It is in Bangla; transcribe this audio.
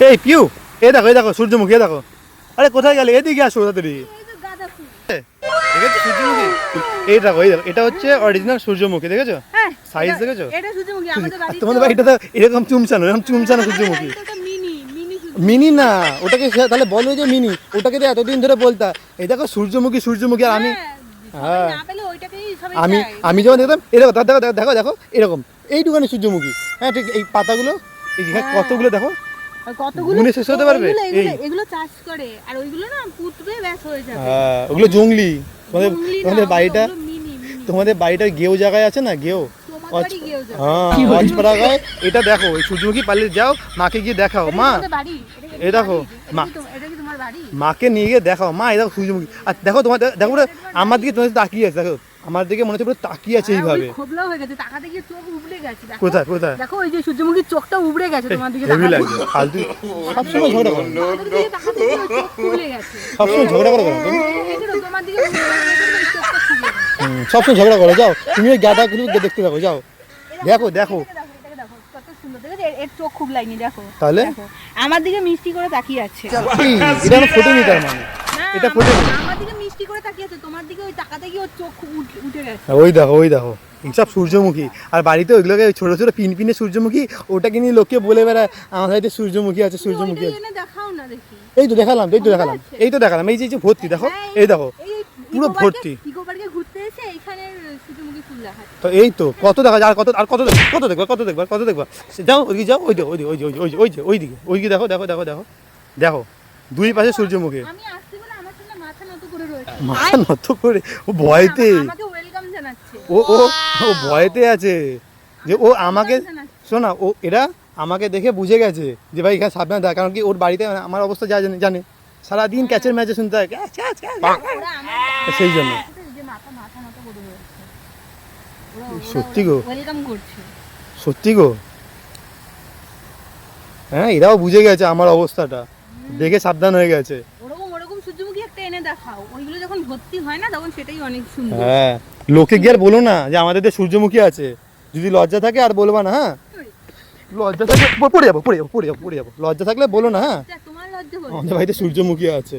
এই পিউ, এই দেখো সূর্যমুখী, দেখো। আরে কোথায় গেলে? এদিকে আসো তাড়াতাড়ি। দেখেছো সূর্যমুখী? এই দেখো, এটা হচ্ছে অরিজিনাল সূর্যমুখী, দেখেছো? সাইজ দেখেছো? এটা সূর্যমুখী আমাদের বাড়ি। তোমাদের বাড়িটা তো এরকম চুমচানো সূর্যমুখী। মিনি না, ওটাকে তাহলে বলো যে মিনি, ওটাকে তো এতদিন ধরে বলতা এই দেখো সূর্যমুখী। আর আমি যখন দেখতাম এরকম, দেখো এরকম এইটুখানি সূর্যমুখী। হ্যাঁ ঠিক, এই পাতাগুলো এই কতগুলো দেখো, কতগুলো গুনে শেষ হতে পারবে। এগুলো চাষ করে আর ওইগুলো না পুতবে ব্যাস হয়ে যাবে। হ্যাঁ ওগুলো জংলি। তোমাদের বাড়িটা গেও জায়গায় আছে না, গেও। হ্যাঁ অজপাড়াগায়। এটা দেখো এই সূর্যমুখী পালিয়ে যাও, মাকে গিয়ে দেখাও। মা এই দেখো, মাকে নিয়ে গিয়ে দেখাও, মা এই দেখো সূর্যমুখী। আর দেখো তোমাদের, দেখো আমার দিকে তোমাদের তাকিয়ে আছে, দেখো আমার দিকে মনে হচ্ছে পুরো তাকিয়ে আছে এইভাবে। খোবলা হয়ে গেছে, তাকাতে গিয়ে চোখ উবড়ে গেছে। কোথায় দেখো ওই যে সূর্যমুখীর চোখটা উবড়ে গেছে তোমার দিকে। হেভি লাগছে। ফালতু সবসময় ঝগড়া করো, সবসময় ঝগড়া করো তুমি। সবসময় ঝগড়া করো, যাও তুমি ওই গাদা গুলো দেখতে থাকো, যাও দেখো। এর চোখ খুব লাগনি, দেখো তাহলে আমার দিকে মিষ্টি করে তাকিয়ে আছে। এটা ফোটেনি, তার মানে এটা ফোটেনি। আমার দিকে মিষ্টি করে তাকিয়ে আছে, তোমার দিকে ওই তাকাতে গিয়ে ওর চোখ উঠে গেছে। ওই দেখো এইসব সূর্যমুখী। আর বাড়িতে ওইগুলোকে ছোট ছোট পিনপিনে সূর্যমুখী, ওটাকে নিয়ে লোককে বলে বেড়ায় আমার বাড়িতে সূর্যমুখী আছে। দেখাও না দেখি। এই তো দেখালাম এই যে ভর্তি, দেখো এই দেখো পুরো ভর্তি। ইকো পার্কে ঘুরতে এসে এইখানে সূর্যমুখী ফুল দেখাচ্ছে। তো এই তো কত দেখা যায়, আর কত দেখবা যাও ওইদিকে, যাও ওইদিকে দেখো দুই পাশে সূর্যমুখী। আমি আসছি বলে আমার সামনে মাথা নত করে রয়েছে। মাথা নত করে ও ভয়তে, আমাকে ওয়েলকাম জানাচ্ছে। ও ভয়তে আছে যে ও আমাকে শোনা, ও এরা আমাকে দেখে বুঝে গেছে যে ভাই এখানে সাবধানে থাক, কারণ কি ওর বাড়িতে আমার অবস্থা যা জানে সারাদিন ক্যাচের ম্যাচে শুনতে হয়, সেই জন্য। সত্যি গো, সত্যি গো, হ্যাঁ এরাও বুঝে গেছে আমার অবস্থাটা, দেখে সাবধান হয়ে গেছে। ওরকম সূর্যমুখী একটা এনে দেখাও, ওইগুলো যখন ভর্তি হয় না তখন সেটাই অনেক সুন্দর। হ্যাঁ লোকে গিয়ে আর বলো না যে আমাদের সূর্যমুখী আছে, যদি লজ্জা থাকে আর বলবা না। হ্যাঁ লজ্জা থাকলে পড়ে যাবো, লজ্জা থাকলে বলো না। হ্যাঁ তোমার লজ্জা, আমাদের বাড়িতে সূর্যমুখী আছে।